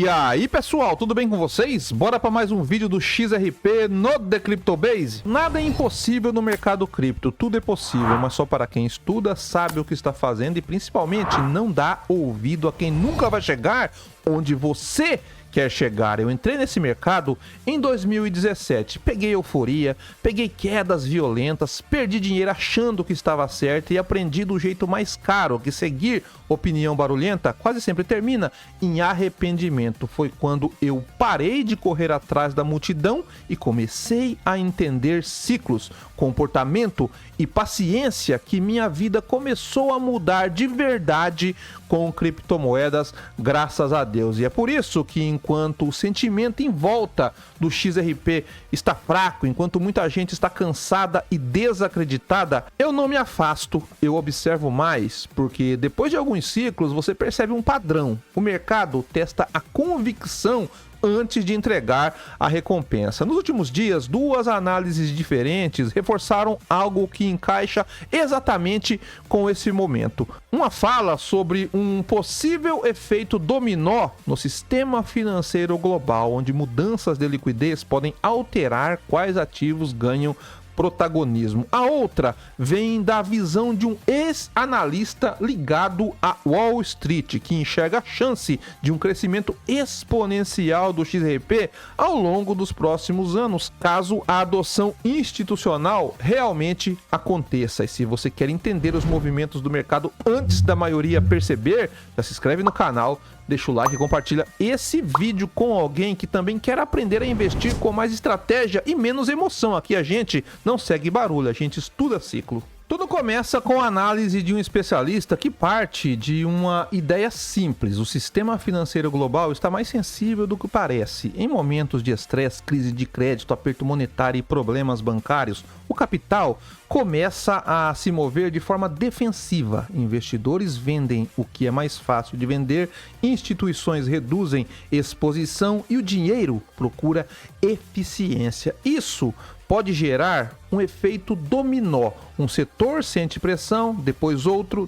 E aí pessoal, tudo bem com vocês? Bora para mais um vídeo do XRP no The Crypto Base. Nada é impossível no mercado cripto, tudo é possível, mas só para quem estuda, sabe o que está fazendo e principalmente não dá ouvido a quem nunca vai chegar onde você quer chegar. Eu entrei nesse mercado em 2017, peguei euforia, peguei quedas violentas, perdi dinheiro achando que estava certo e aprendi do jeito mais caro que seguir opinião barulhenta quase sempre termina em arrependimento. Foi quando eu parei de correr atrás da multidão e comecei a entender ciclos, comportamento e paciência que minha vida começou a mudar de verdade com criptomoedas, graças a Deus. E é por isso que enquanto o sentimento em volta do XRP está fraco, enquanto muita gente está cansada e desacreditada, eu não me afasto, eu observo mais, porque depois de alguns ciclos você percebe um padrão. O mercado testa a convicção antes de entregar a recompensa. Nos últimos dias, duas análises diferentes reforçaram algo que encaixa exatamente com esse momento. Uma fala sobre um possível efeito dominó no sistema financeiro global, onde mudanças de liquidez podem alterar quais ativos ganham protagonismo. A outra vem da visão de um ex-analista ligado a Wall Street, que enxerga a chance de um crescimento exponencial do XRP ao longo dos próximos anos, caso a adoção institucional realmente aconteça. E se você quer entender os movimentos do mercado antes da maioria perceber, já se inscreve no canal, deixa o like e compartilha esse vídeo com alguém que também quer aprender a investir com mais estratégia e menos emoção. Aqui a gente não segue barulho, a gente estuda ciclo. Tudo começa com a análise de um especialista que parte de uma ideia simples. O sistema financeiro global está mais sensível do que parece. Em momentos de estresse, crise de crédito, aperto monetário e problemas bancários, o capital começa a se mover de forma defensiva. Investidores vendem o que é mais fácil de vender, instituições reduzem exposição e o dinheiro procura eficiência. Isso pode gerar um efeito dominó. Um setor sente pressão, depois outro,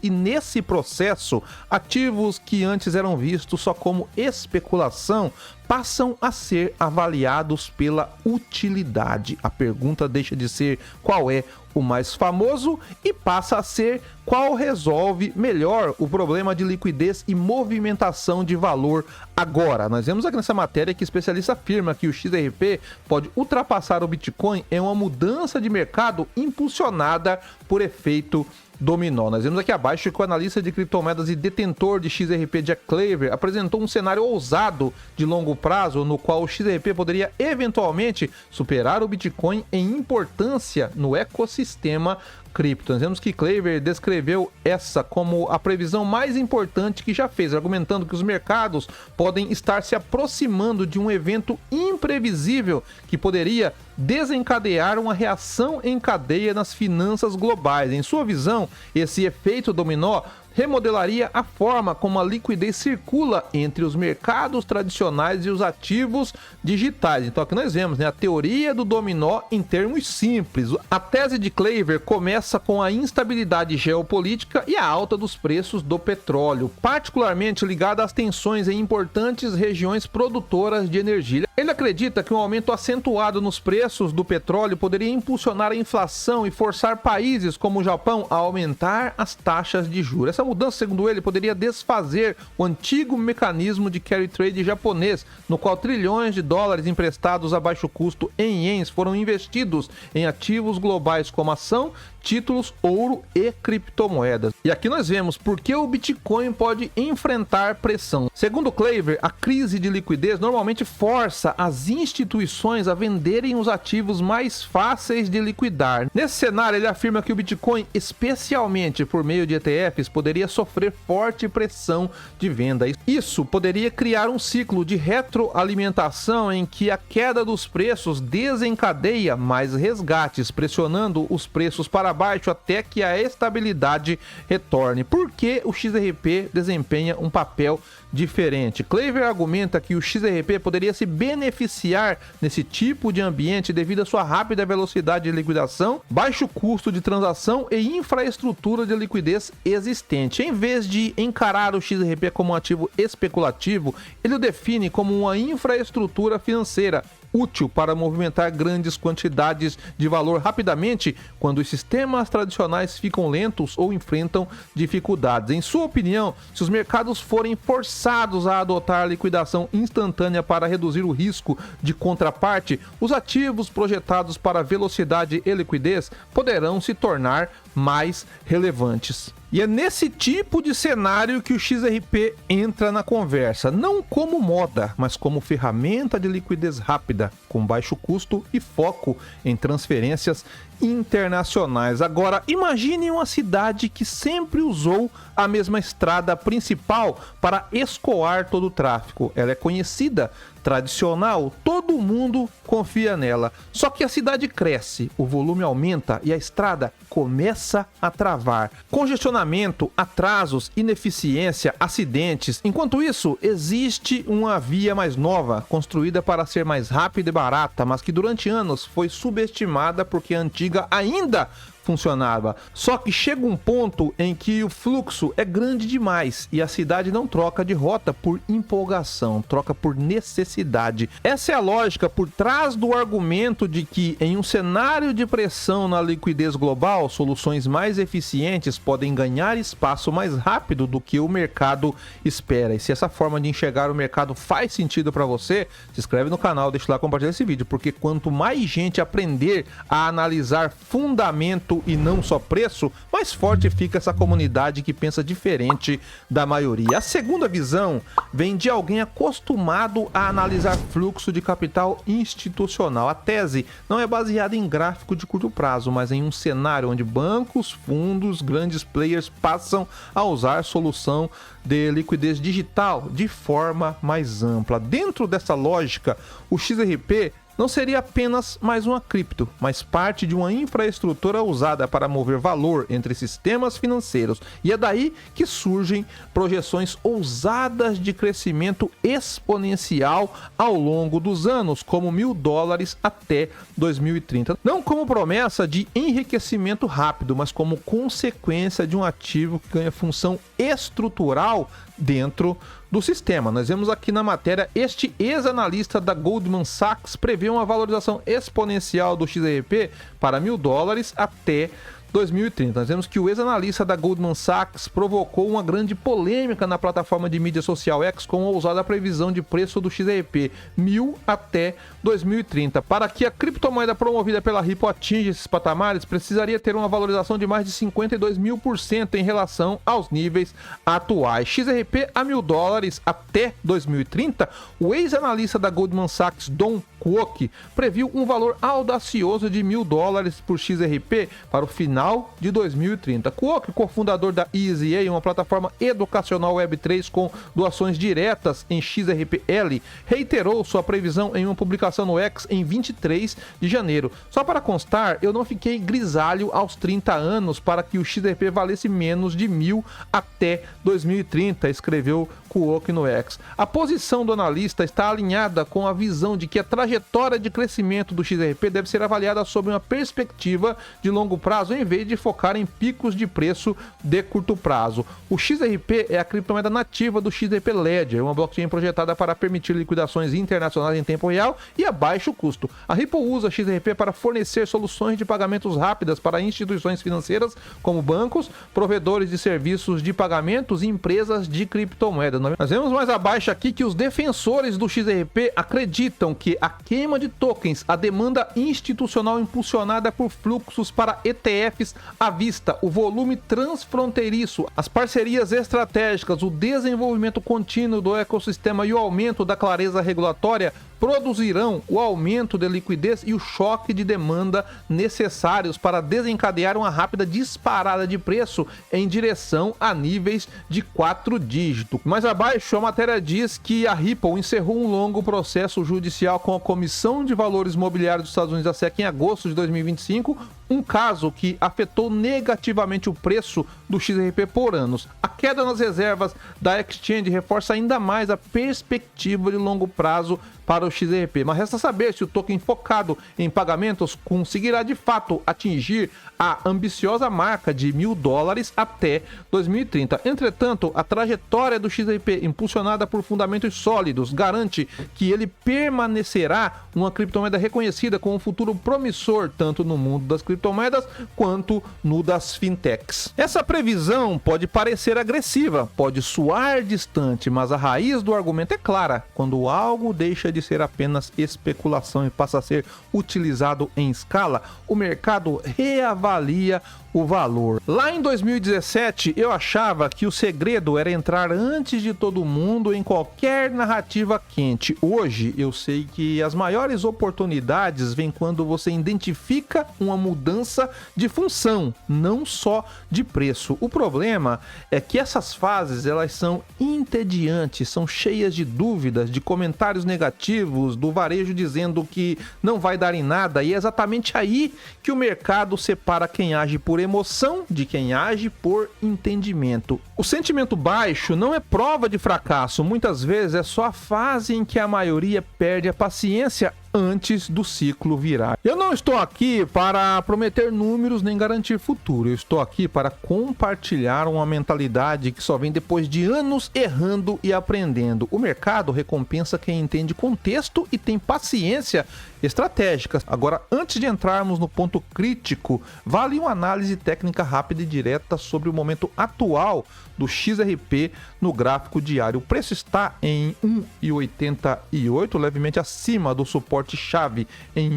e nesse processo, ativos que antes eram vistos só como especulação passam a ser avaliados pela utilidade. A pergunta deixa de ser qual é o mais famoso e passa a ser qual resolve melhor o problema de liquidez e movimentação de valor agora. Nós vemos aqui nessa matéria que o especialista afirma que o XRP pode ultrapassar o Bitcoin em uma mudança de mercado impulsionada por efeito dominó. Nós vemos aqui abaixo que o analista de criptomoedas e detentor de XRP, Jack Claver, apresentou um cenário ousado de longo prazo no qual o XRP poderia eventualmente superar o Bitcoin em importância no ecossistema cripto. Nós vemos que Claver descreveu essa como a previsão mais importante que já fez, argumentando que os mercados podem estar se aproximando de um evento imprevisível que poderia desencadear uma reação em cadeia nas finanças globais. Em sua visão, esse efeito dominó remodelaria a forma como a liquidez circula entre os mercados tradicionais e os ativos digitais. Então aqui nós vemos, a teoria do dominó em termos simples. A tese de Claver começa com a instabilidade geopolítica e a alta dos preços do petróleo, particularmente ligada às tensões em importantes regiões produtoras de energia. Ele acredita que um aumento acentuado nos preços do petróleo poderia impulsionar a inflação e forçar países como o Japão a aumentar as taxas de juros. Essa mudança, segundo ele, poderia desfazer o antigo mecanismo de carry trade japonês, no qual trilhões de dólares emprestados a baixo custo em ienes foram investidos em ativos globais como ação, títulos, ouro e criptomoedas. E aqui nós vemos por que o Bitcoin pode enfrentar pressão. Segundo Claver, a crise de liquidez normalmente força as instituições a venderem os ativos mais fáceis de liquidar. Nesse cenário, ele afirma que o Bitcoin, especialmente por meio de ETFs, poderia sofrer forte pressão de venda. Isso poderia criar um ciclo de retroalimentação em que a queda dos preços desencadeia mais resgates, pressionando os preços para baixo até que a estabilidade retorne. Por que o XRP desempenha um papel diferente. Claver argumenta que o XRP poderia se beneficiar nesse tipo de ambiente devido à sua rápida velocidade de liquidação, baixo custo de transação e infraestrutura de liquidez existente. Em vez de encarar o XRP como um ativo especulativo, ele o define como uma infraestrutura financeira útil para movimentar grandes quantidades de valor rapidamente quando os sistemas tradicionais ficam lentos ou enfrentam dificuldades. Em sua opinião, se os mercados forem forçados a adotar a liquidação instantânea para reduzir o risco de contraparte, os ativos projetados para velocidade e liquidez poderão se tornar mais relevantes. E é nesse tipo de cenário que o XRP entra na conversa, não como moda, mas como ferramenta de liquidez rápida, com baixo custo e foco em transferências internacionais. Agora, imagine uma cidade que sempre usou a mesma estrada principal para escoar todo o tráfego. Ela é conhecida, tradicional, todo mundo confia nela. Só que a cidade cresce, o volume aumenta e a estrada começa a travar. Congestionamento, atrasos, ineficiência, acidentes. Enquanto isso, existe uma via mais nova, construída para ser mais rápida e barata, mas que durante anos foi subestimada porque a antiga ainda funcionava. Só que chega um ponto em que o fluxo é grande demais e a cidade não troca de rota por empolgação, troca por necessidade. Essa é a lógica por trás do argumento de que em um cenário de pressão na liquidez global, soluções mais eficientes podem ganhar espaço mais rápido do que o mercado espera. E se essa forma de enxergar o mercado faz sentido para você, se inscreve no canal, deixa lá, compartilha esse vídeo, porque quanto mais gente aprender a analisar fundamento e não só preço, mais forte fica essa comunidade que pensa diferente da maioria. A segunda visão vem de alguém acostumado a analisar fluxo de capital institucional. A tese não é baseada em gráfico de curto prazo, mas em um cenário onde bancos, fundos, grandes players passam a usar solução de liquidez digital de forma mais ampla. Dentro dessa lógica, o XRP não seria apenas mais uma cripto, mas parte de uma infraestrutura usada para mover valor entre sistemas financeiros. E é daí que surgem projeções ousadas de crescimento exponencial ao longo dos anos, como $1.000 até 2030. Não como promessa de enriquecimento rápido, mas como consequência de um ativo que ganha função estrutural dentro do sistema. Nós vemos aqui na matéria, este ex-analista da Goldman Sachs prevê uma valorização exponencial do XRP para $1.000 até 2030. Nós vemos que o ex-analista da Goldman Sachs provocou uma grande polêmica na plataforma de mídia social X com a ousada previsão de preço do XRP, 1.000 até 2030. Para que a criptomoeda promovida pela Ripple atinja esses patamares, precisaria ter uma valorização de mais de 52.000% em relação aos níveis atuais. XRP a $1.000 até 2030, o ex-analista da Goldman Sachs, Don Kwok, previu um valor audacioso de $1.000 por XRP para o final de 2030. Kwok, cofundador da EasyA, uma plataforma educacional Web3 com doações diretas em XRPL, reiterou sua previsão em uma publicação no X em 23 de janeiro. Só para constar, eu não fiquei grisalho aos 30 anos para que o XRP valesse menos de 1.000 até 2030, escreveu Kwok no X. A posição do analista está alinhada com a visão de que a trajetória de crescimento do XRP deve ser avaliada sob uma perspectiva de longo prazo, em vez de focar em picos de preço de curto prazo. O XRP é a criptomoeda nativa do XRP Ledger, uma blockchain projetada para permitir liquidações internacionais em tempo real e a baixo custo. A Ripple usa XRP para fornecer soluções de pagamentos rápidas para instituições financeiras como bancos, provedores de serviços de pagamentos e empresas de criptomoeda. Nós vemos mais abaixo aqui que os defensores do XRP acreditam que a queima de tokens, a demanda institucional impulsionada por fluxos para ETFs à vista, o volume transfronteiriço, as parcerias estratégicas, o desenvolvimento contínuo do ecossistema e o aumento da clareza regulatória produzirão o aumento de liquidez e o choque de demanda necessários para desencadear uma rápida disparada de preço em direção a níveis de 4 dígitos. Mais abaixo, a matéria diz que a Ripple encerrou um longo processo judicial com a Comissão de Valores Mobiliários dos Estados Unidos, a SEC, em agosto de 2025, um caso que afetou negativamente o preço do XRP por anos. A queda nas reservas da exchange reforça ainda mais a perspectiva de longo prazo para o XRP, mas resta saber se o token focado em pagamentos conseguirá de fato atingir a ambiciosa marca de $1.000 até 2030. Entretanto, a trajetória do XRP, impulsionada por fundamentos sólidos, garante que ele permanecerá uma criptomoeda reconhecida com um futuro promissor tanto no mundo das criptomoedas quanto no das fintechs. Essa previsão pode parecer agressiva, pode soar distante, mas a raiz do argumento é clara: quando algo deixa de ser apenas especulação e passa a ser utilizado em escala, o mercado reavalia o valor. Lá em 2017, eu achava que o segredo era entrar antes de todo mundo em qualquer narrativa quente. Hoje, eu sei que as maiores oportunidades vêm quando você identifica uma mudança de função, não só de preço. O problema é que essas fases, elas são entediantes, são cheias de dúvidas, de comentários negativos, do varejo dizendo que não vai dar em nada, e é exatamente aí que o mercado separa quem age por emoção de quem age por entendimento. O sentimento baixo não é prova de fracasso, muitas vezes é só a fase em que a maioria perde a paciência antes do ciclo virar. Eu não estou aqui para prometer números nem garantir futuro, eu estou aqui para compartilhar uma mentalidade que só vem depois de anos errando e aprendendo. O mercado recompensa quem entende contexto e tem paciência estratégica. Agora, antes de entrarmos no ponto crítico, vale uma análise técnica rápida e direta sobre o momento atual do XRP no gráfico diário. O preço está em 1,88, levemente acima do suporte-chave em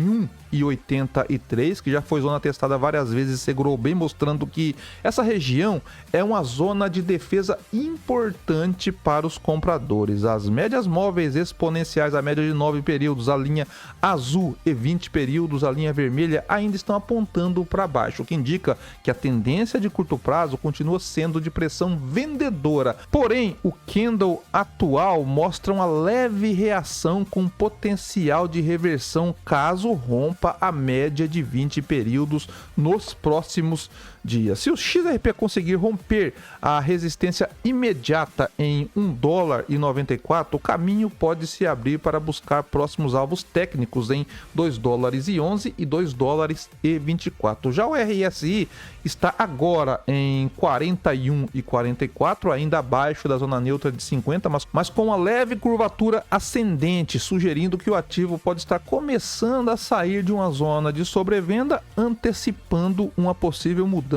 1,83, que já foi zona testada várias vezes e segurou bem, mostrando que essa região é uma zona de defesa importante para os compradores. As médias móveis exponenciais, a média de 9 períodos, a linha azul, e 20 períodos, a linha vermelha, ainda estão apontando para baixo, o que indica que a tendência de curto prazo continua sendo de pressão vendedora. Porém, o candle atual mostra uma leve reação com potencial de reversão caso rompa a média de 20 períodos nos próximos dias. Se o XRP conseguir romper a resistência imediata em $1,94, o caminho pode se abrir para buscar próximos alvos técnicos em $2,11 e $2,24. Já o RSI está agora em 41,44, ainda abaixo da zona neutra de 50, mas com uma leve curvatura ascendente, sugerindo que o ativo pode estar começando a sair de uma zona de sobrevenda, antecipando uma possível mudança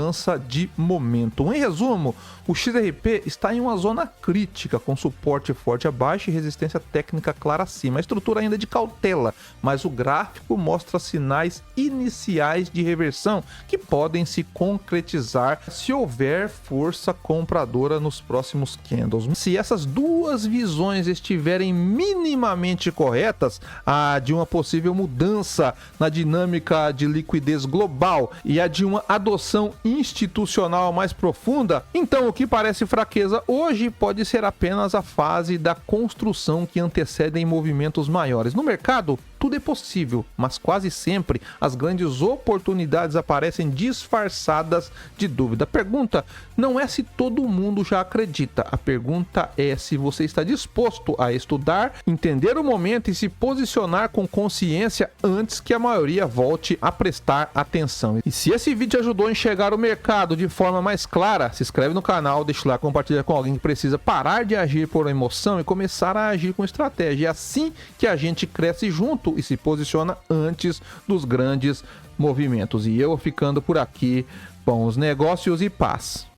de momento. Em resumo, o XRP está em uma zona crítica, com suporte forte abaixo e resistência técnica clara acima. A estrutura ainda é de cautela, mas o gráfico mostra sinais iniciais de reversão que podem se concretizar se houver força compradora nos próximos candles. Se essas duas visões estiverem minimamente corretas, a de uma possível mudança na dinâmica de liquidez global e a de uma adoção institucional mais profunda, então o que parece fraqueza hoje pode ser apenas a fase da construção que antecedem movimentos maiores. No mercado, tudo é possível, mas quase sempre as grandes oportunidades aparecem disfarçadas de dúvida. A pergunta não é se todo mundo já acredita, a pergunta é se você está disposto a estudar, entender o momento e se posicionar com consciência antes que a maioria volte a prestar atenção. E se esse vídeo ajudou a enxergar o mercado de forma mais clara, se inscreve no canal, deixa lá, compartilha com alguém que precisa parar de agir por emoção e começar a agir com estratégia. É assim que a gente cresce junto e se posiciona antes dos grandes movimentos. E eu ficando por aqui, bons negócios e paz.